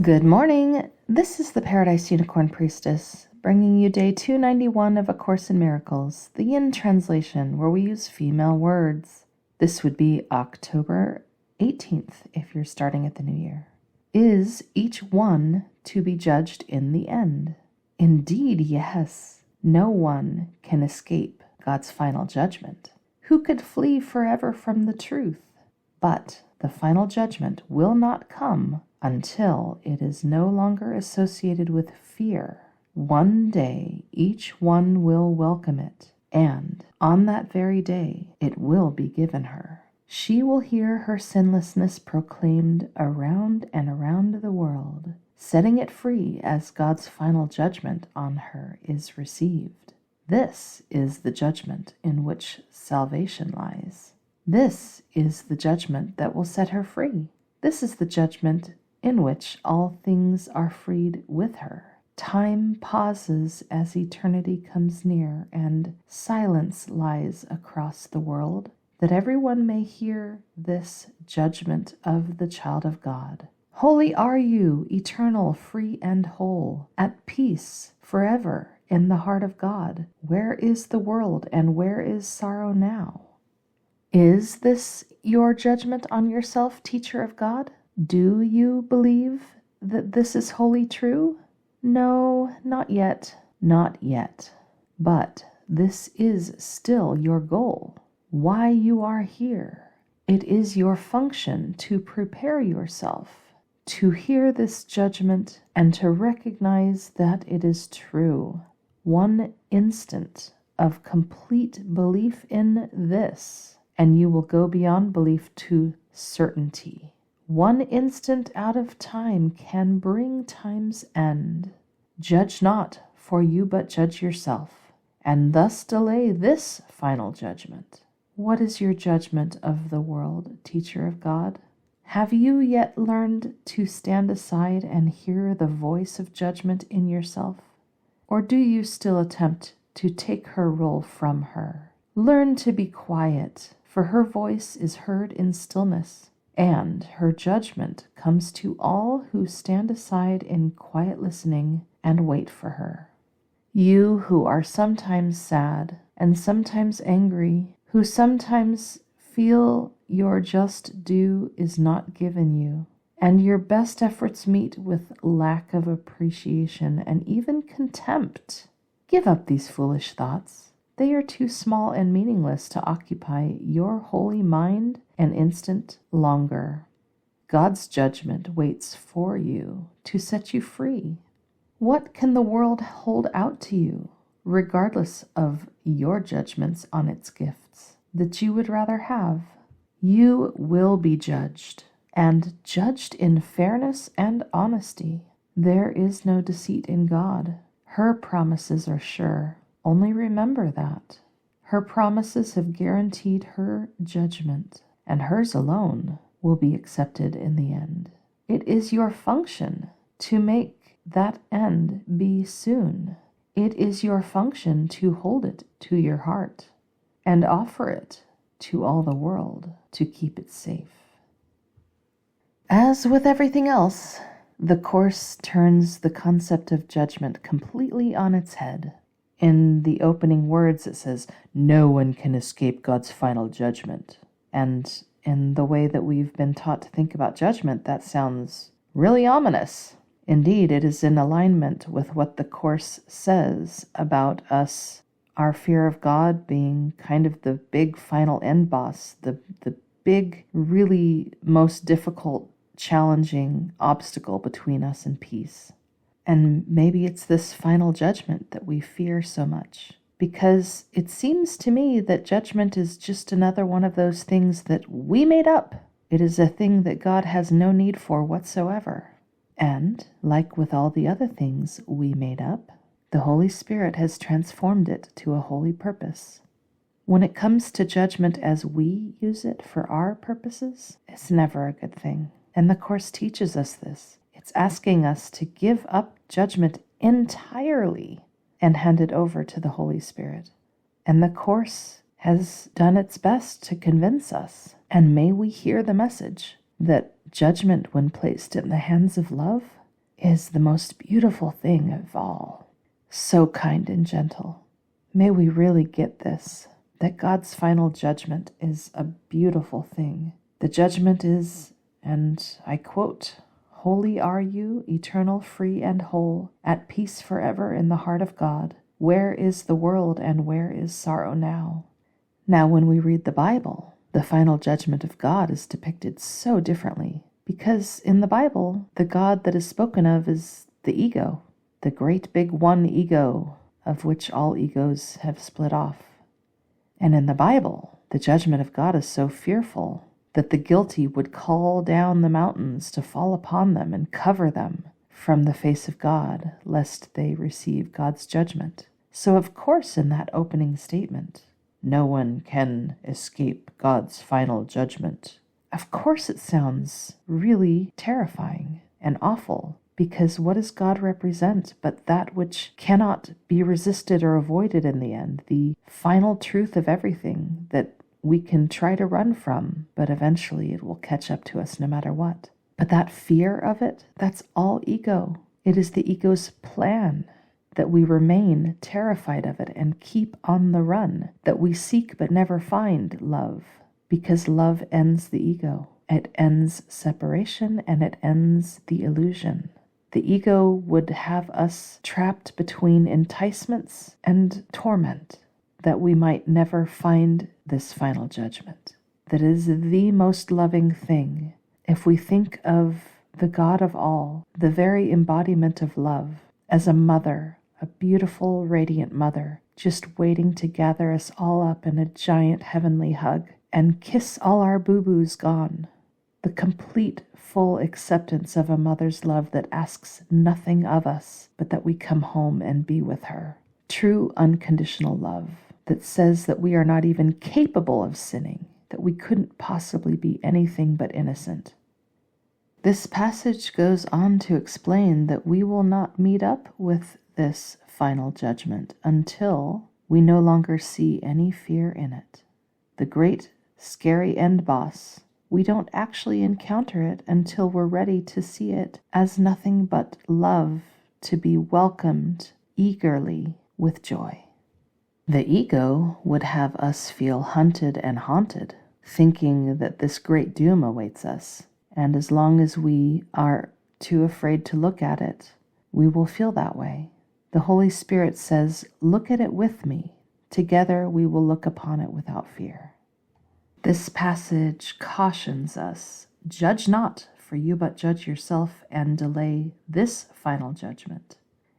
Good morning. This is the Paradise Unicorn Priestess, bringing you day 291 of A Course in Miracles, the Yin translation, where we use female words. This would be October 18th if you're starting at the new year. Is each one to be judged in the end? Indeed, yes. No one can escape God's final judgment. Who could flee forever from the truth? But the final judgment will not come until it is no longer associated with fear. One day each one will welcome it, and on that very day it will be given her. She will hear her sinlessness proclaimed around and around the world, setting it free as God's final judgment on her is received. This is the judgment in which salvation lies. This is the judgment that will set her free. This is the judgment in which all things are freed with her. Time pauses as eternity comes near, and silence lies across the world, that everyone may hear this judgment of the child of God. Holy are you, eternal, free and whole, at peace forever in the heart of God. Where is the world, and where is sorrow now? Is this your judgment on yourself, teacher of God? Do you believe that this is wholly true? No, not yet, not yet. But this is still your goal, why you are here. It is your function to prepare yourself to hear this judgment and to recognize that it is true. One instant of complete belief in this, and you will go beyond belief to certainty. One instant out of time can bring time's end. Judge not, for you but judge yourself, and thus delay this final judgment. What is your judgment of the world, teacher of God? Have you yet learned to stand aside and hear the voice of judgment in yourself? Or do you still attempt to take her role from her? Learn to be quiet, for her voice is heard in stillness, and her judgment comes to all who stand aside in quiet listening and wait for her. You who are sometimes sad and sometimes angry, who sometimes feel your just due is not given you, and your best efforts meet with lack of appreciation and even contempt, give up these foolish thoughts. They are too small and meaningless to occupy your holy mind an instant longer. God's judgment waits for you to set you free. What can the world hold out to you, regardless of your judgments on its gifts, that you would rather have? You will be judged, and judged in fairness and honesty. There is no deceit in God. Her promises are sure. Only remember that. Her promises have guaranteed her judgment, and hers alone will be accepted in the end. It is your function to make that end be soon. It is your function to hold it to your heart and offer it to all the world to keep it safe. As with everything else, the Course turns the concept of judgment completely on its head. In the opening words, it says, no one can escape God's final judgment. And in the way that we've been taught to think about judgment, that sounds really ominous. Indeed, it is in alignment with what the Course says about us, our fear of God being kind of the big final end boss, the big, really most difficult, challenging obstacle between us and peace. And maybe it's this final judgment that we fear so much, because it seems to me that judgment is just another one of those things that we made up. It is a thing that God has no need for whatsoever. And, like with all the other things we made up, the Holy Spirit has transformed it to a holy purpose. When it comes to judgment as we use it for our purposes, it's never a good thing. And the Course teaches us this. It's asking us to give up judgment entirely and hand it over to the Holy Spirit. And the Course has done its best to convince us. And may we hear the message that judgment, when placed in the hands of love, is the most beautiful thing of all, so kind and gentle. May we really get this, that God's final judgment is a beautiful thing. The judgment is, and I quote, "Holy are you, eternal, free, and whole, at peace forever in the heart of God. Where is the world, and where is sorrow now?" Now, when we read the Bible, the final judgment of God is depicted so differently, because in the Bible, the God that is spoken of is the ego, the great big one ego, of which all egos have split off. And in the Bible, the judgment of God is so fearful that the guilty would call down the mountains to fall upon them and cover them from the face of God, lest they receive God's judgment. So of course, in that opening statement, no one can escape God's final judgment. Of course it sounds really terrifying and awful, because what does God represent but that which cannot be resisted or avoided in the end, the final truth of everything that we can try to run from, but eventually it will catch up to us no matter what. But that fear of it, that's all ego. It is the ego's plan that we remain terrified of it and keep on the run, that we seek but never find love, because love ends the ego. It ends separation and it ends the illusion. The ego would have us trapped between enticements and torment, that we might never find this final judgment. That is the most loving thing. If we think of the God of all, the very embodiment of love, as a mother, a beautiful, radiant mother, just waiting to gather us all up in a giant heavenly hug and kiss all our boo-boos gone. The complete, full acceptance of a mother's love that asks nothing of us but that we come home and be with her. True unconditional love that says that we are not even capable of sinning, that we couldn't possibly be anything but innocent. This passage goes on to explain that we will not meet up with this final judgment until we no longer see any fear in it. The great, scary end boss, we don't actually encounter it until we're ready to see it as nothing but love, to be welcomed eagerly with joy. The ego would have us feel hunted and haunted, thinking that this great doom awaits us. And as long as we are too afraid to look at it, we will feel that way. The Holy Spirit says, "Look at it with me. Together we will look upon it without fear." This passage cautions us, "Judge not, for you but judge yourself and delay this final judgment."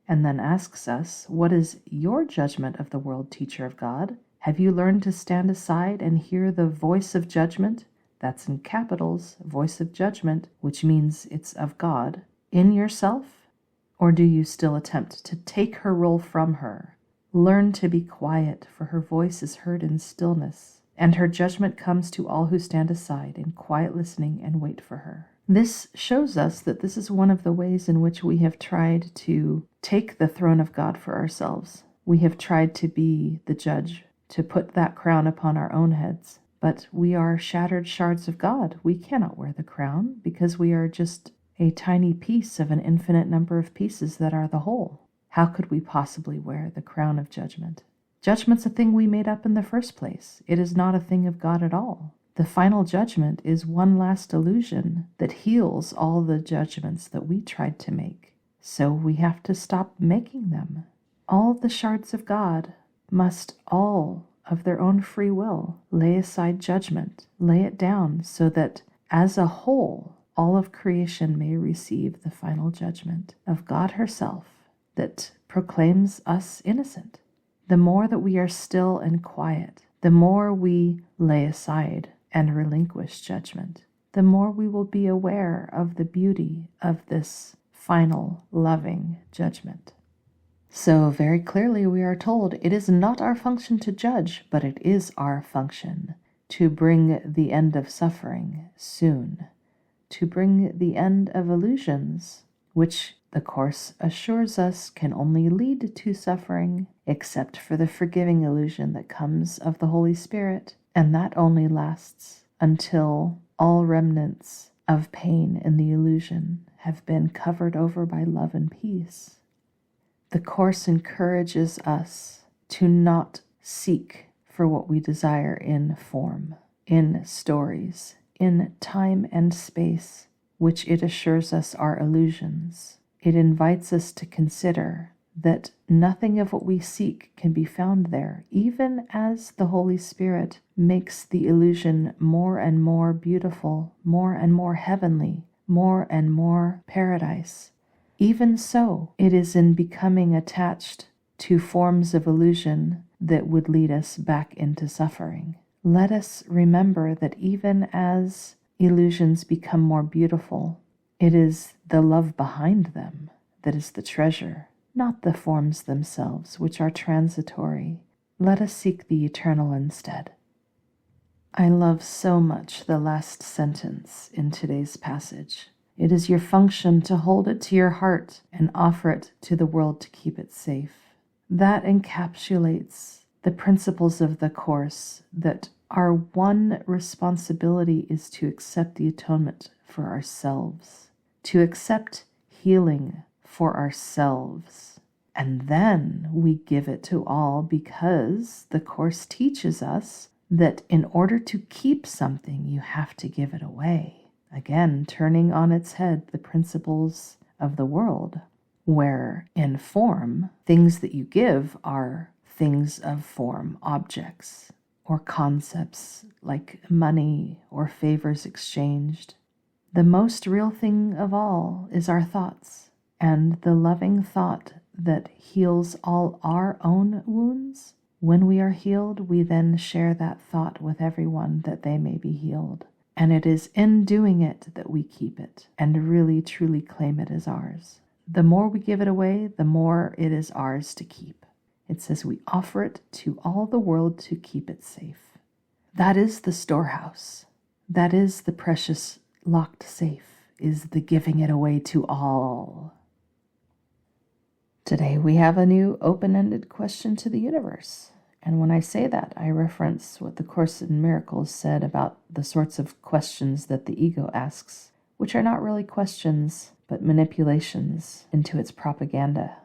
And then asks us, what is your judgment of the world, teacher of God? Have you learned to stand aside and hear the voice of judgment? That's in capitals, voice of judgment, which means it's of God, in yourself? Or do you still attempt to take her role from her? Learn to be quiet, for her voice is heard in stillness, and her judgment comes to all who stand aside in quiet listening and wait for her. This shows us that this is one of the ways in which we have tried to take the throne of God for ourselves. We have tried to be the judge, to put that crown upon our own heads. But we are shattered shards of God. We cannot wear the crown because we are just a tiny piece of an infinite number of pieces that are the whole. How could we possibly wear the crown of judgment? Judgment's a thing we made up in the first place. It is not a thing of God at all. The final judgment is one last illusion that heals all the judgments that we tried to make. So we have to stop making them. All the shards of God must all of their own free will lay aside judgment, lay it down so that as a whole, all of creation may receive the final judgment of God herself that proclaims us innocent. The more that we are still and quiet, the more we lay aside and relinquish judgment, the more we will be aware of the beauty of this final loving judgment. So very clearly we are told it is not our function to judge, but it is our function to bring the end of suffering soon, to bring the end of illusions, which the Course assures us can only lead to suffering, except for the forgiving illusion that comes of the Holy Spirit, and that only lasts until all remnants of pain in the illusion have been covered over by love and peace. The Course encourages us to not seek for what we desire in form, in stories, in time and space, which it assures us are illusions. It invites us to consider that nothing of what we seek can be found there, even as the Holy Spirit makes the illusion more and more beautiful, more and more heavenly, more and more paradise. Even so, it is in becoming attached to forms of illusion that would lead us back into suffering. Let us remember that even as illusions become more beautiful, it is the love behind them that is the treasure, not the forms themselves, which are transitory. Let us seek the eternal instead. I love so much the last sentence in today's passage. It is your function to hold it to your heart and offer it to the world to keep it safe. That encapsulates the principles of the Course, that our one responsibility is to accept the atonement for ourselves, to accept healing for ourselves, and then we give it to all, because the Course teaches us that in order to keep something, you have to give it away. Again, turning on its head the principles of the world, where in form, things that you give are things of form, objects, or concepts like money or favors exchanged. The most real thing of all is our thoughts, and the loving thought that heals all our own wounds. When we are healed, we then share that thought with everyone that they may be healed. And it is in doing it that we keep it and really truly claim it as ours. The more we give it away, the more it is ours to keep. It says we offer it to all the world to keep it safe. That is the storehouse. That is the precious locked safe, is the giving it away to all. Today we have a new open-ended question to the universe. And when I say that, I reference what the Course in Miracles said about the sorts of questions that the ego asks, which are not really questions, but manipulations into its propaganda.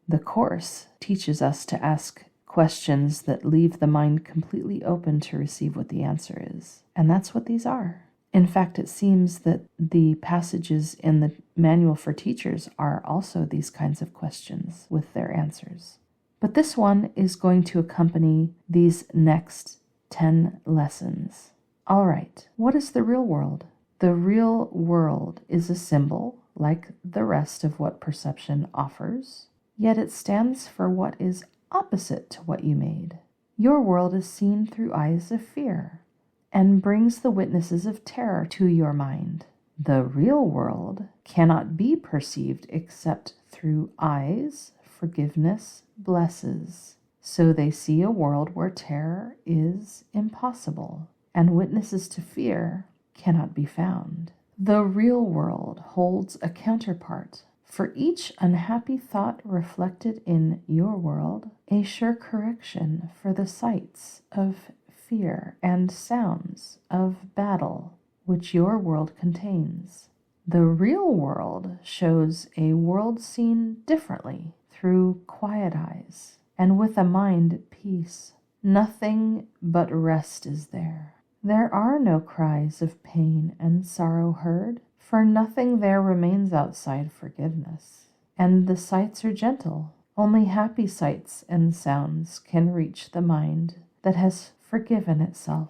The Course teaches us to ask questions that leave the mind completely open to receive what the answer is. And that's what these are. In fact, it seems that the passages in the Manual for Teachers are also these kinds of questions with their answers. But this one is going to accompany these next 10 lessons. All right, what is the real world? The real world is a symbol, like the rest of what perception offers, yet it stands for what is opposite to what you made. Your world is seen through eyes of fear and brings the witnesses of terror to your mind. The real world cannot be perceived except through eyes forgiveness blesses. So they see a world where terror is impossible and witnesses to fear cannot be found. The real world holds a counterpart. For each unhappy thought reflected in your world, a sure correction for the sights of fear and sounds of battle which your world contains. The real world shows a world seen differently, through quiet eyes, and with a mind at peace. Nothing but rest is there. There are no cries of pain and sorrow heard, for nothing there remains outside forgiveness. And the sights are gentle. Only happy sights and sounds can reach the mind that has forgiven itself.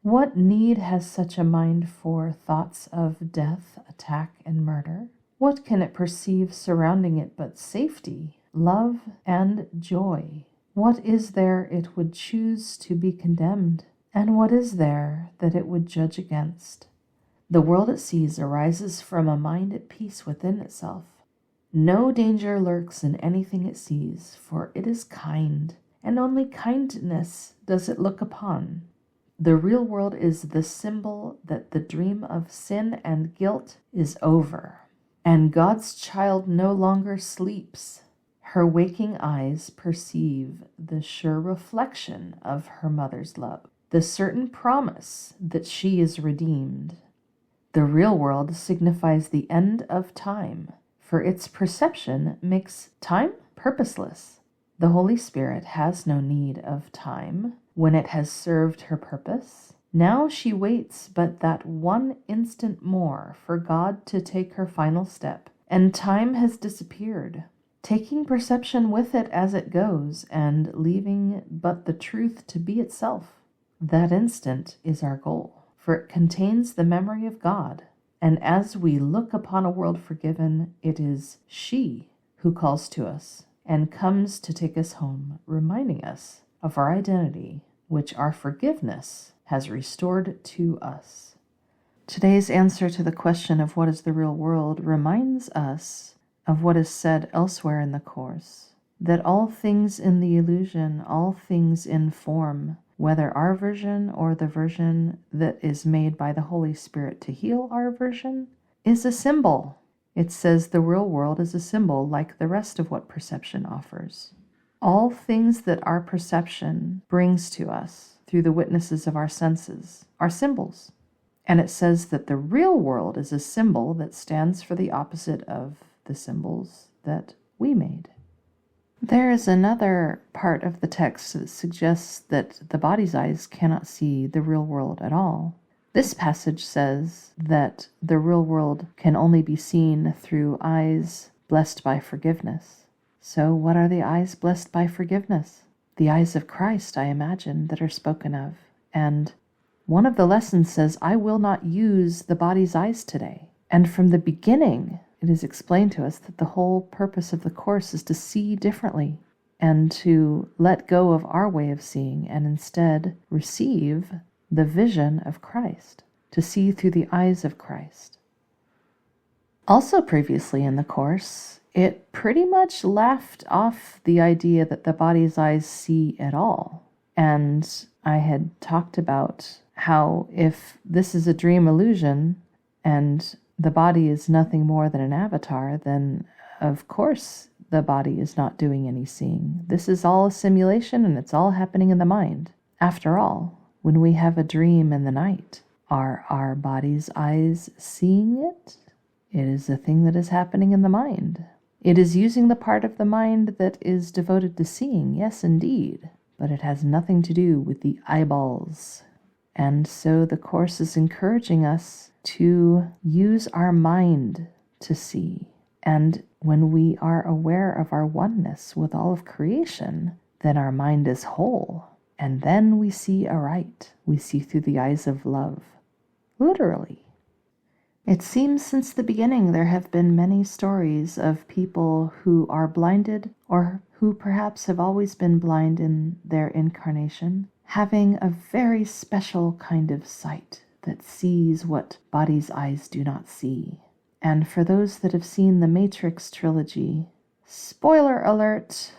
What need has such a mind for thoughts of death, attack, and murder? What can it perceive surrounding it but safety, love, and joy? What is there it would choose to be condemned? And what is there that it would judge against? The world it sees arises from a mind at peace within itself. No danger lurks in anything it sees, for it is kind, and only kindness does it look upon. The real world is the symbol that the dream of sin and guilt is over. And God's child no longer sleeps. Her waking eyes perceive the sure reflection of her mother's love, the certain promise that she is redeemed. The real world signifies the end of time, for its perception makes time purposeless. The Holy Spirit has no need of time when it has served her purpose. Now she waits but that one instant more for God to take her final step, and time has disappeared, taking perception with it as it goes, and leaving but the truth to be itself. That instant is our goal, for it contains the memory of God, and as we look upon a world forgiven, it is she who calls to us and comes to take us home, reminding us of our identity, which our forgiveness has restored to us. Today's answer to the question of what is the real world reminds us of what is said elsewhere in the Course, that all things in the illusion, all things in form, whether our version or the version that is made by the Holy Spirit to heal our version, is a symbol. It says the real world is a symbol like the rest of what perception offers. All things that our perception brings to us through the witnesses of our senses are symbols. And it says that the real world is a symbol that stands for the opposite of the symbols that we made. There is another part of the text that suggests that the body's eyes cannot see the real world at all. This passage says that the real world can only be seen through eyes blessed by forgiveness. So what are the eyes blessed by forgiveness? The eyes of Christ, I imagine, that are spoken of. And one of the lessons says, I will not use the body's eyes today. And from the beginning, it is explained to us that the whole purpose of the Course is to see differently and to let go of our way of seeing and instead receive the vision of Christ, to see through the eyes of Christ. Also previously in the Course, it pretty much left off the idea that the body's eyes see at all. And I had talked about how if this is a dream illusion and the body is nothing more than an avatar, then of course the body is not doing any seeing. This is all a simulation and it's all happening in the mind. After all, when we have a dream in the night, are our body's eyes seeing it? It is a thing that is happening in the mind. It is using the part of the mind that is devoted to seeing, yes indeed, but it has nothing to do with the eyeballs. And so the Course is encouraging us to use our mind to see. And when we are aware of our oneness with all of creation, then our mind is whole. And then we see aright. We see through the eyes of love. Literally. It seems since the beginning there have been many stories of people who are blinded or who perhaps have always been blind in their incarnation, having a very special kind of sight that sees what body's eyes do not see. And for those that have seen the Matrix trilogy, spoiler alert,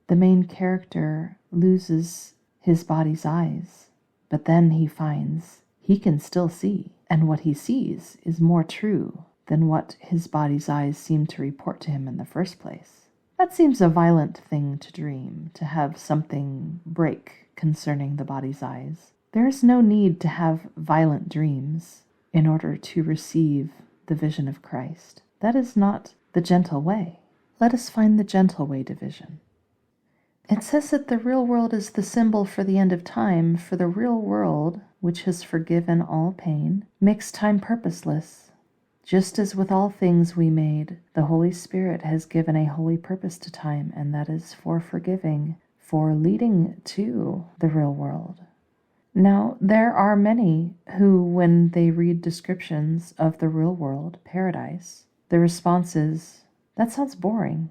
the main character loses his body's eyes, but then he finds he can still see, and what he sees is more true than what his body's eyes seem to report to him in the first place. That seems a violent thing to dream, to have something break concerning the body's eyes. There is no need to have violent dreams in order to receive the vision of Christ. That is not the gentle way. Let us find the gentle way to vision. It says that the real world is the symbol for the end of time, for the real world, which has forgiven all pain, makes time purposeless. Just as with all things we made, the Holy Spirit has given a holy purpose to time, and that is for forgiving, for leading to the real world. Now, there are many who, when they read descriptions of the real world, paradise, the response is, that sounds boring.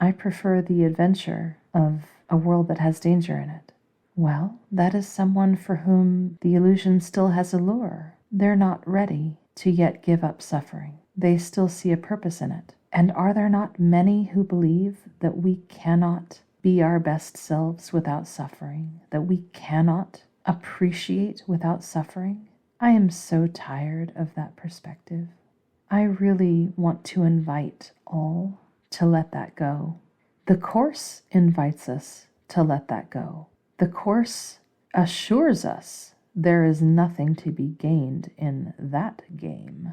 I prefer the adventure of a world that has danger in it. Well, that is someone for whom the illusion still has a lure. They're not ready to yet give up suffering. They still see a purpose in it. And are there not many who believe that we cannot be our best selves without suffering, that we cannot appreciate without suffering? I am so tired of that perspective. I really want to invite all to let that go. The Course invites us to let that go. The Course assures us there is nothing to be gained in that game.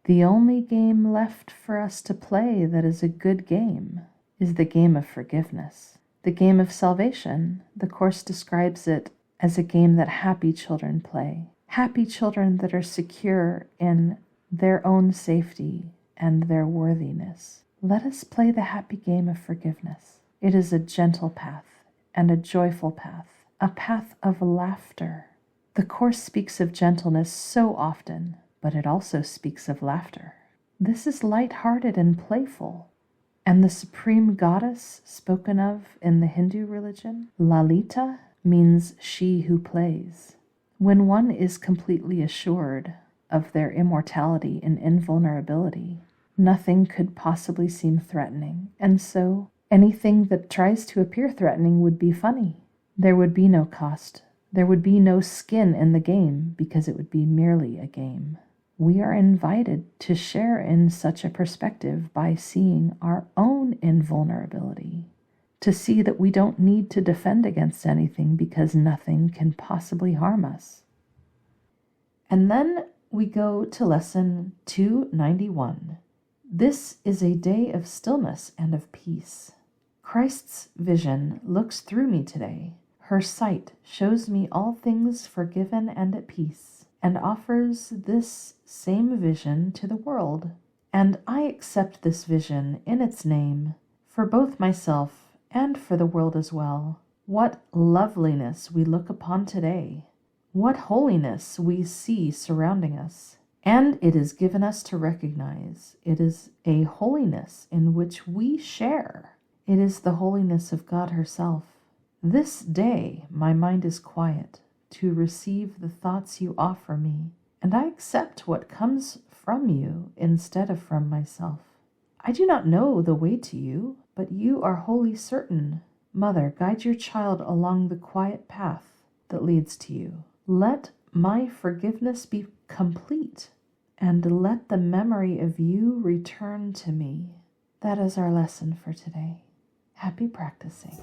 The only game left for us to play that is a good game is the game of forgiveness. The game of salvation, the Course describes it as a game that happy children play. Happy children that are secure in their own safety and their worthiness. Let us play the happy game of forgiveness. It is a gentle path and a joyful path, a path of laughter. The Course speaks of gentleness so often, but it also speaks of laughter. This is light-hearted and playful. And the supreme goddess spoken of in the Hindu religion, Lalita, means she who plays. When one is completely assured of their immortality and invulnerability, nothing could possibly seem threatening, and so anything that tries to appear threatening would be funny. There would be no cost. There would be no skin in the game because it would be merely a game. We are invited to share in such a perspective by seeing our own invulnerability, to see that we don't need to defend against anything because nothing can possibly harm us. And then we go to lesson 291. This is a day of stillness and of peace. Christ's vision looks through me today. Her sight shows me all things forgiven and at peace, and offers this same vision to the world. And I accept this vision in its name, for both myself and for the world as well. What loveliness we look upon today! What holiness we see surrounding us! And it is given us to recognize it is a holiness in which we share. It is the holiness of God herself. This day my mind is quiet to receive the thoughts you offer me, and I accept what comes from you instead of from myself. I do not know the way to you, but you are wholly certain. Mother, guide your child along the quiet path that leads to you. Let my forgiveness be complete, and let the memory of you return to me. That is our lesson for today. Happy practicing.